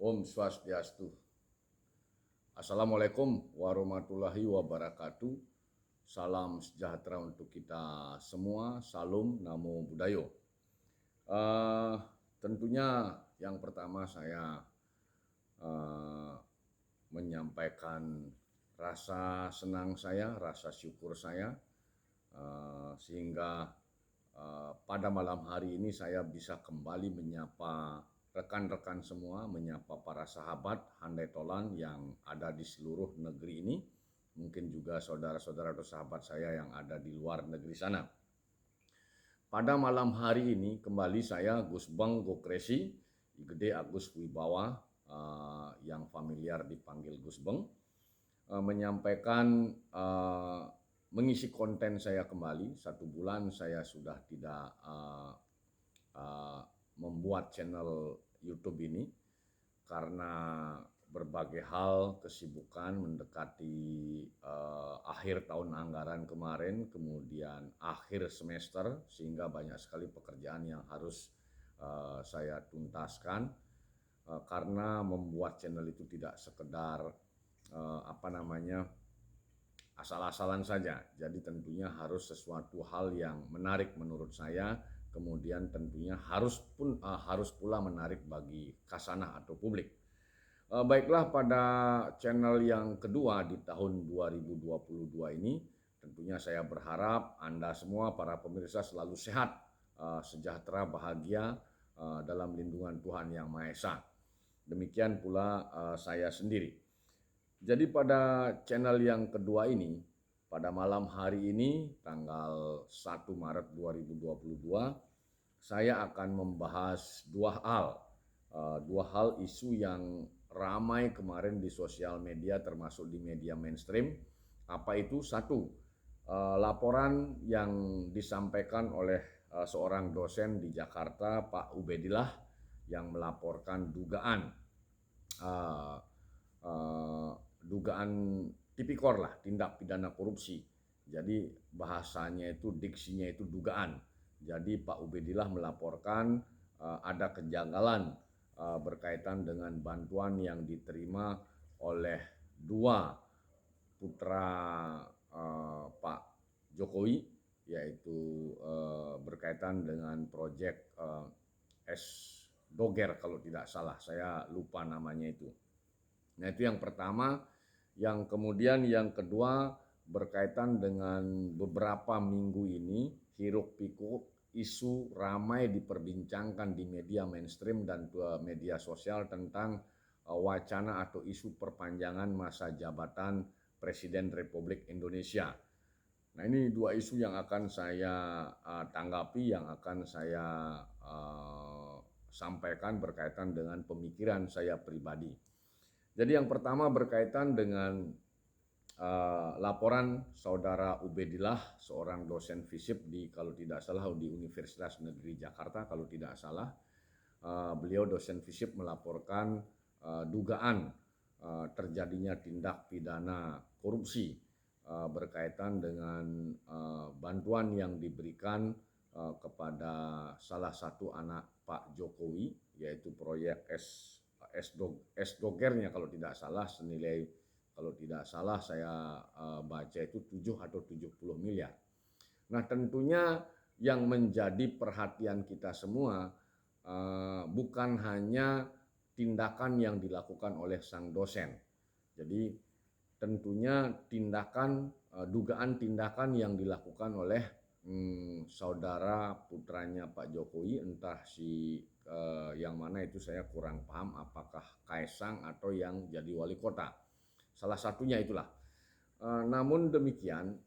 Om Swastiastu. Assalamualaikum warahmatullahi wabarakatuh. Salam sejahtera untuk kita semua. Salam Namo Buddhaya. Tentunya yang pertama saya menyampaikan rasa senang saya, rasa syukur saya, sehingga pada malam hari ini saya bisa kembali menyapa rekan-rekan semua, menyapa para sahabat handai tolan yang ada di seluruh negeri ini, mungkin juga saudara-saudara atau sahabat saya yang ada di luar negeri sana. Pada malam hari ini kembali saya Gus Bang Gokresi, Gede Agus Wibawa, yang familiar dipanggil Gus Bang, menyampaikan mengisi konten saya kembali. 1 bulan saya sudah tidak membuat channel YouTube ini karena berbagai hal, kesibukan mendekati akhir tahun anggaran kemarin, kemudian akhir semester, sehingga banyak sekali pekerjaan yang harus saya tuntaskan. Karena membuat channel itu tidak sekedar asal-asalan saja. Jadi tentunya harus sesuatu hal yang menarik menurut saya, kemudian tentunya harus pula menarik bagi khazanah atau publik. Baiklah, pada channel yang kedua di tahun 2022 ini, tentunya saya berharap Anda semua para pemirsa selalu sehat, sejahtera, bahagia dalam lindungan Tuhan Yang Maha Esa. Demikian pula saya sendiri. Jadi pada channel yang kedua ini, pada malam hari ini tanggal 1 Maret 2022, saya akan membahas dua hal isu yang ramai kemarin di sosial media termasuk di media mainstream. Apa itu? Satu, laporan yang disampaikan oleh seorang dosen di Jakarta, Pak Ubedillah, yang melaporkan dugaan tipikor lah, tindak pidana korupsi. Jadi bahasanya itu, diksinya itu dugaan. Jadi Pak Ubedillah melaporkan ada kejanggalan berkaitan dengan bantuan yang diterima oleh 2 putra Pak Jokowi, yaitu berkaitan dengan proyek S-Doger kalau tidak salah, saya lupa namanya itu. Nah, itu yang pertama. Yang kemudian yang kedua berkaitan dengan beberapa minggu ini hiruk pikuk isu ramai diperbincangkan di media mainstream dan media sosial tentang wacana atau isu perpanjangan masa jabatan Presiden Republik Indonesia. Nah, ini 2 isu yang akan saya tanggapi, yang akan saya sampaikan berkaitan dengan pemikiran saya pribadi. Jadi yang pertama berkaitan dengan laporan saudara Ubedillah, seorang dosen FISIP kalau tidak salah di Universitas Negeri Jakarta kalau tidak salah. Beliau dosen FISIP melaporkan dugaan terjadinya tindak pidana korupsi berkaitan dengan bantuan yang diberikan kepada salah satu anak Pak Jokowi, yaitu proyek S-Dogernya kalau tidak salah, senilai kalau tidak salah saya baca itu 7 atau 70 miliar. Nah, tentunya yang menjadi perhatian kita semua bukan hanya tindakan yang dilakukan oleh sang dosen. Jadi tentunya dugaan tindakan yang dilakukan oleh saudara putranya Pak Jokowi, entah yang mana itu saya kurang paham, apakah Kaisang atau yang jadi wali kota. Salah satunya itulah. Namun demikian,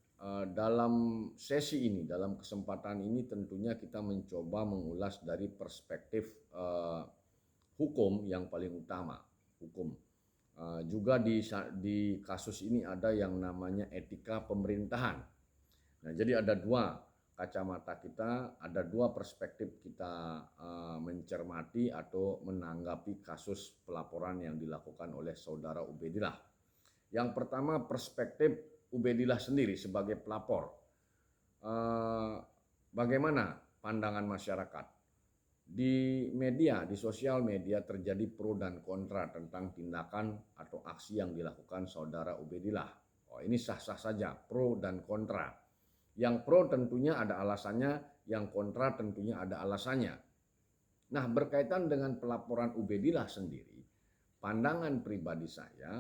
dalam sesi ini, dalam kesempatan ini tentunya kita mencoba mengulas dari perspektif hukum yang paling utama, hukum. Juga di kasus ini ada yang namanya etika pemerintahan. Nah, jadi ada 2 kacamata kita, ada 2 perspektif kita mencermati atau menanggapi kasus pelaporan yang dilakukan oleh saudara Ubedillah. Yang pertama, perspektif Ubedillah sendiri sebagai pelapor. Bagaimana pandangan masyarakat? di media, di sosial media terjadi pro dan kontra tentang tindakan atau aksi yang dilakukan saudara Ubedillah. Oh, ini sah-sah saja, pro dan kontra. Yang pro tentunya ada alasannya, yang kontra tentunya ada alasannya. Nah, berkaitan dengan pelaporan Ubedillah sendiri, pandangan pribadi saya,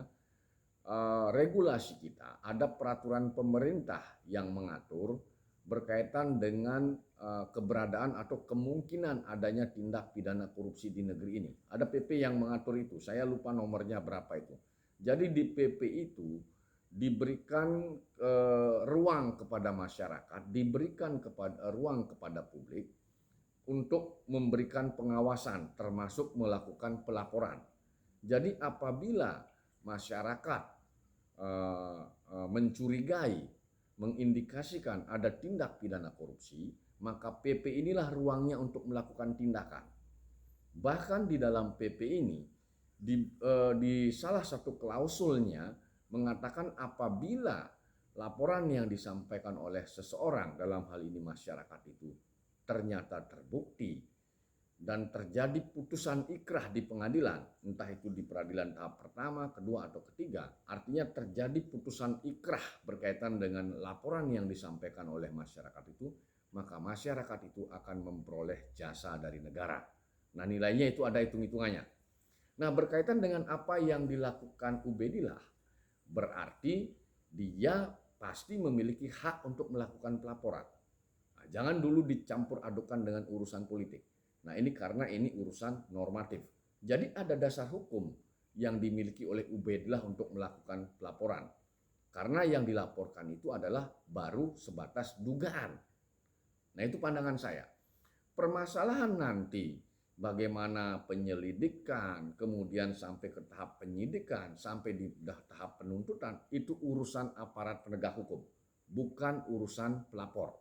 regulasi kita, ada peraturan pemerintah yang mengatur berkaitan dengan keberadaan atau kemungkinan adanya tindak pidana korupsi di negeri ini. Ada PP yang mengatur itu, saya lupa nomornya berapa itu. Jadi di PP itu diberikan ruang kepada masyarakat, diberikan ruang kepada publik untuk memberikan pengawasan termasuk melakukan pelaporan. Jadi apabila masyarakat mencurigai, mengindikasikan ada tindak pidana korupsi, maka PP inilah ruangnya untuk melakukan tindakan. Bahkan di dalam PP ini, di salah satu klausulnya mengatakan apabila laporan yang disampaikan oleh seseorang, dalam hal ini masyarakat itu, ternyata terbukti dan terjadi putusan ikrah di pengadilan, entah itu di peradilan tahap pertama, kedua, atau ketiga, artinya terjadi putusan ikrah berkaitan dengan laporan yang disampaikan oleh masyarakat itu, maka masyarakat itu akan memperoleh jasa dari negara. Nah, nilainya itu ada hitung-hitungannya. Nah, berkaitan dengan apa yang dilakukan Ubedillah, berarti dia pasti memiliki hak untuk melakukan pelaporan. Nah, jangan dulu dicampur adukan dengan urusan politik. Nah, ini karena ini urusan normatif. Jadi ada dasar hukum yang dimiliki oleh Ubedillah untuk melakukan pelaporan. Karena yang dilaporkan itu adalah baru sebatas dugaan. Nah, itu pandangan saya. Permasalahan nanti bagaimana penyelidikan, kemudian sampai ke tahap penyidikan, sampai di tahap penuntutan, itu urusan aparat penegak hukum, bukan urusan pelapor.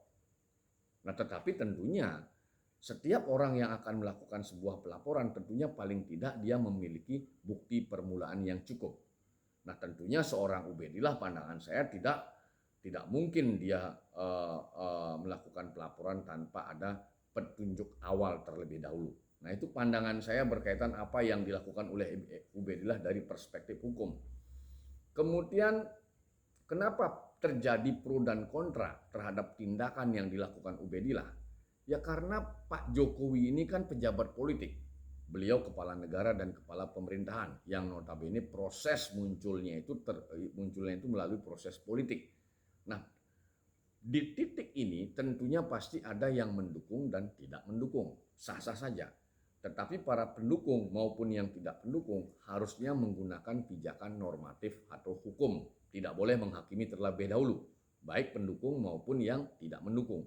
Nah, tetapi tentunya setiap orang yang akan melakukan sebuah pelaporan tentunya paling tidak dia memiliki bukti permulaan yang cukup. Nah, tentunya seorang Ubedillah pandangan saya tidak mungkin dia melakukan pelaporan tanpa ada petunjuk awal terlebih dahulu. Nah, itu pandangan saya berkaitan apa yang dilakukan oleh Ubedillah dari perspektif hukum. Kemudian kenapa terjadi pro dan kontra terhadap tindakan yang dilakukan Ubedillah? Ya karena Pak Jokowi ini kan pejabat politik. Beliau kepala negara dan kepala pemerintahan yang notabene proses munculnya itu melalui proses politik. Nah, di titik ini tentunya pasti ada yang mendukung dan tidak mendukung. Sah-sah saja. Tetapi para pendukung maupun yang tidak pendukung harusnya menggunakan pijakan normatif atau hukum. Tidak boleh menghakimi terlebih dahulu, baik pendukung maupun yang tidak mendukung.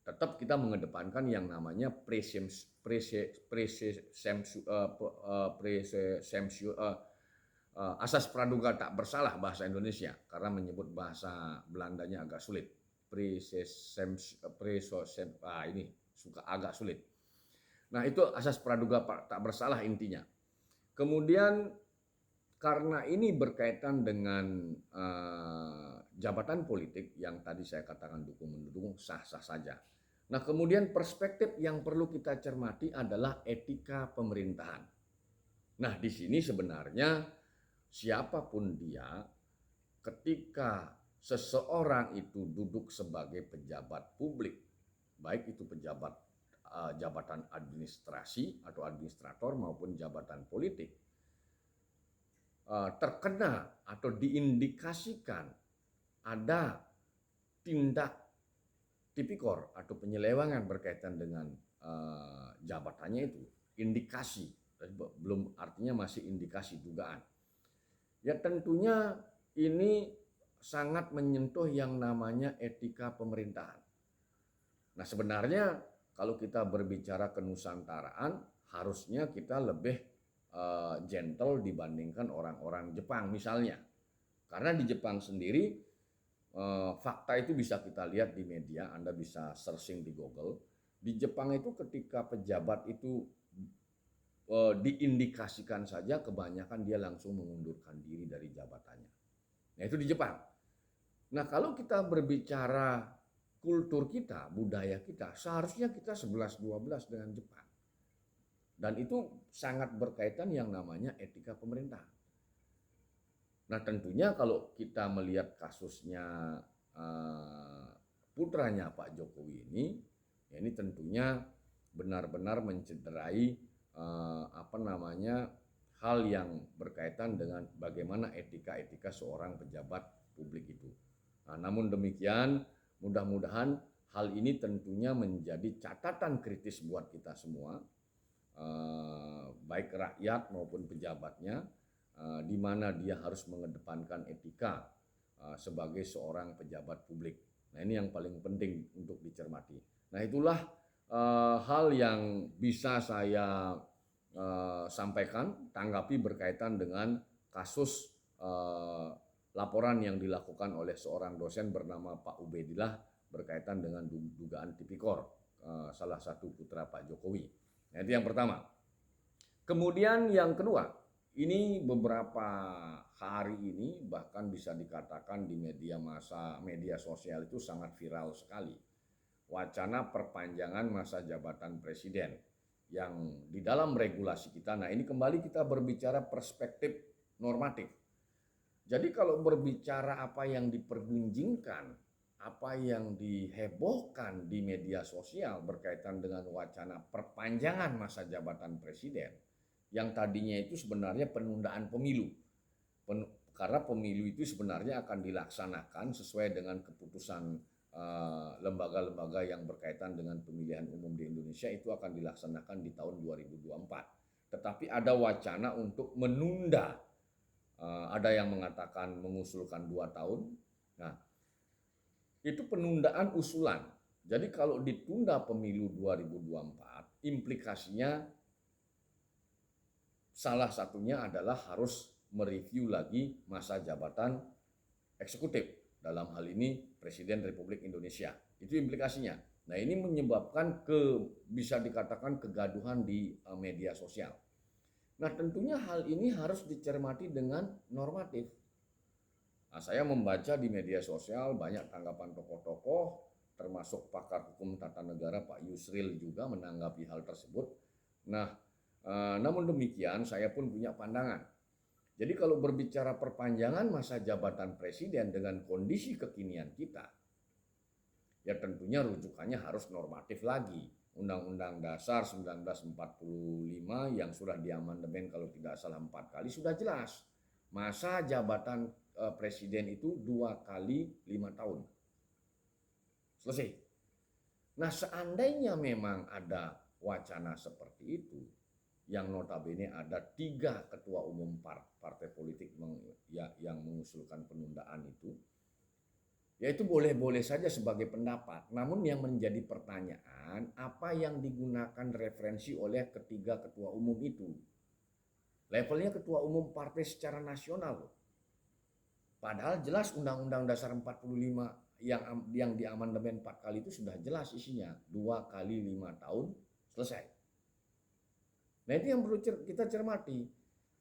Tetap kita mengedepankan yang namanya asas praduga tak bersalah bahasa Indonesia, karena menyebut bahasa Belandanya agak sulit. Ini suka agak sulit. Nah, itu asas praduga tak bersalah intinya. Kemudian karena ini berkaitan dengan jabatan politik yang tadi saya katakan dukung-mendukung, sah-sah saja. Nah, kemudian perspektif yang perlu kita cermati adalah etika pemerintahan. Nah, di sini sebenarnya siapapun dia, ketika seseorang itu duduk sebagai pejabat publik, baik itu pejabat jabatan administrasi atau administrator maupun jabatan politik, terkena atau diindikasikan ada tindak tipikor atau penyelewengan berkaitan dengan jabatannya itu, indikasi, belum artinya masih indikasi dugaan. Ya tentunya ini sangat menyentuh yang namanya etika pemerintahan. Nah, sebenarnya kalau kita berbicara kenusantaraan, harusnya kita lebih gentle dibandingkan orang-orang Jepang misalnya. Karena di Jepang sendiri fakta itu bisa kita lihat di media, Anda bisa searching di Google. Di Jepang itu ketika pejabat itu diindikasikan saja, kebanyakan dia langsung mengundurkan diri dari jabatannya. Nah, itu di Jepang. Nah, kalau kita berbicara kultur kita, budaya kita, seharusnya kita 11-12 dengan Jepang. Dan itu sangat berkaitan yang namanya etika pemerintah. Nah tentunya kalau kita melihat kasusnya putranya Pak Jokowi ini, ya ini tentunya benar-benar mencederai hal yang berkaitan dengan bagaimana etika-etika seorang pejabat publik itu. Nah, namun demikian, mudah-mudahan hal ini tentunya menjadi catatan kritis buat kita semua, baik rakyat maupun pejabatnya, di mana dia harus mengedepankan etika sebagai seorang pejabat publik. Nah ini yang paling penting untuk dicermati. Nah itulah hal yang bisa saya sampaikan, tanggapi berkaitan dengan kasus laporan yang dilakukan oleh seorang dosen bernama Pak Ubedillah berkaitan dengan dugaan tipikor salah satu putra Pak Jokowi. Nah itu yang pertama. Kemudian yang kedua, ini beberapa hari ini bahkan bisa dikatakan di media sosial itu sangat viral sekali. Wacana perpanjangan masa jabatan presiden yang di dalam regulasi kita. Nah ini kembali kita berbicara perspektif normatif. Jadi kalau berbicara apa yang dipergunjingkan, apa yang dihebohkan di media sosial berkaitan dengan wacana perpanjangan masa jabatan presiden, yang tadinya itu sebenarnya penundaan pemilu. Karena pemilu itu sebenarnya akan dilaksanakan sesuai dengan keputusan lembaga-lembaga yang berkaitan dengan pemilihan umum di Indonesia, itu akan dilaksanakan di tahun 2024. Tetapi ada wacana untuk menunda, ada yang mengatakan mengusulkan 2 tahun. Nah, itu penundaan usulan. Jadi kalau ditunda pemilu 2024, implikasinya salah satunya adalah harus mereview lagi masa jabatan eksekutif. Dalam hal ini Presiden Republik Indonesia. Itu implikasinya. Nah ini menyebabkan bisa dikatakan kegaduhan di media sosial. Nah tentunya hal ini harus dicermati dengan normatif. Nah, saya membaca di media sosial banyak tanggapan tokoh-tokoh, termasuk pakar hukum tata negara Pak Yusril juga menanggapi hal tersebut. Nah, namun demikian saya pun punya pandangan. Jadi kalau berbicara perpanjangan masa jabatan presiden dengan kondisi kekinian kita, ya tentunya rujukannya harus normatif lagi. Undang-Undang Dasar 1945 yang sudah diamandemen kalau tidak salah 4 kali sudah jelas. Masa jabatan presiden itu 2 kali 5 tahun. Selesai. Nah seandainya memang ada wacana seperti itu, yang notabene ada 3 ketua umum partai politik yang mengusulkan penundaan itu, ya itu boleh-boleh saja sebagai pendapat. Namun yang menjadi pertanyaan, apa yang digunakan referensi oleh ketiga ketua umum itu? Levelnya ketua umum partai secara nasional. Padahal jelas Undang-Undang Dasar 45 yang diamandemen 4 kali itu sudah jelas isinya. 2 kali 5 tahun selesai. Nah itu yang perlu kita cermati.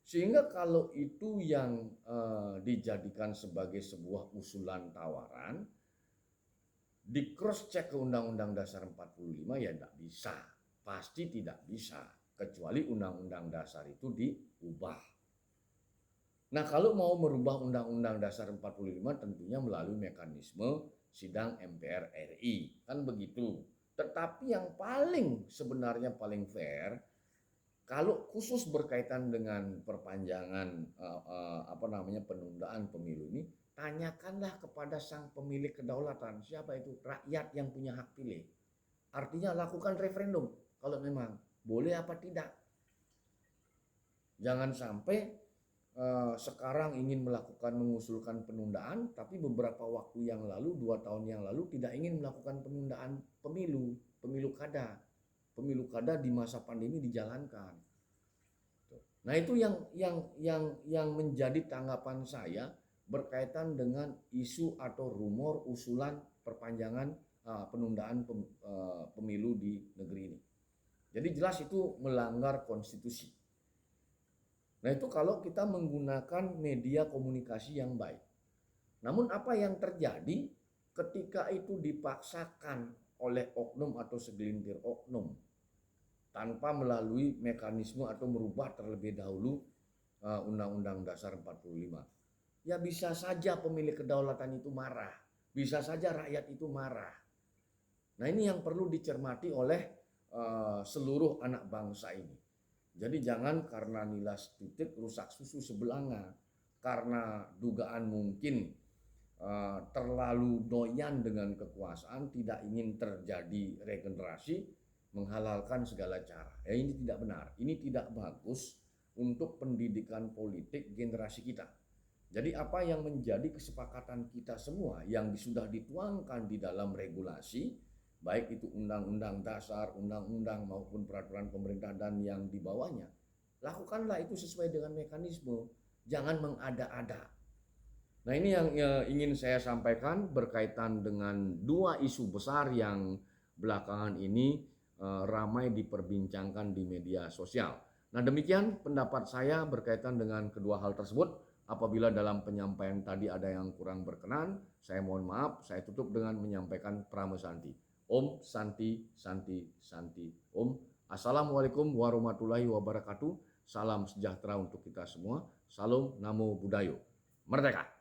Sehingga kalau itu yang dijadikan sebagai sebuah usulan tawaran, di cross check ke Undang-Undang Dasar 45 ya tidak bisa. Pasti tidak bisa. Kecuali Undang-Undang Dasar itu diubah. Nah kalau mau merubah Undang-Undang Dasar 45 tentunya melalui mekanisme sidang MPR RI. Kan begitu. Tetapi yang sebenarnya paling fair, kalau khusus berkaitan dengan perpanjangan penundaan pemilu ini, tanyakanlah kepada sang pemilik kedaulatan. Siapa itu? Rakyat yang punya hak pilih. Artinya lakukan referendum kalau memang boleh apa tidak. Jangan sampai sekarang ingin mengusulkan penundaan, tapi beberapa waktu yang lalu, 2 tahun yang lalu tidak ingin melakukan penundaan pemilu kada. Pemilu kada di masa pandemi dijalankan. Nah itu yang menjadi tanggapan saya berkaitan dengan isu atau rumor usulan perpanjangan penundaan pemilu di negeri ini. Jadi jelas itu melanggar konstitusi. Nah itu kalau kita menggunakan media komunikasi yang baik. Namun apa yang terjadi ketika itu dipaksakan oleh oknum atau segelintir oknum tanpa melalui mekanisme atau merubah terlebih dahulu Undang-Undang Dasar 45. Ya bisa saja pemilik kedaulatan itu marah, bisa saja rakyat itu marah. Nah ini yang perlu dicermati oleh seluruh anak bangsa ini. Jadi jangan karena nilas titik rusak susu sebelanga, karena dugaan mungkin terlalu doyan dengan kekuasaan, tidak ingin terjadi regenerasi, menghalalkan segala cara. Ini tidak benar, ini tidak bagus untuk pendidikan politik generasi kita. Jadi apa yang menjadi kesepakatan kita semua yang sudah dituangkan di dalam regulasi, baik itu undang-undang dasar, undang-undang maupun peraturan pemerintah dan yang di bawahnya, lakukanlah itu sesuai dengan mekanisme, jangan mengada-ada. Nah ini yang ingin saya sampaikan berkaitan dengan dua isu besar yang belakangan ini ramai diperbincangkan di media sosial. Nah demikian pendapat saya berkaitan dengan kedua hal tersebut. Apabila dalam penyampaian tadi ada yang kurang berkenan, saya mohon maaf. Saya tutup dengan menyampaikan Pramesanti. Om Santi Santi Santi Om. Assalamualaikum warahmatullahi wabarakatuh. Salam sejahtera untuk kita semua. Salam Namo Buddhaya. Merdeka.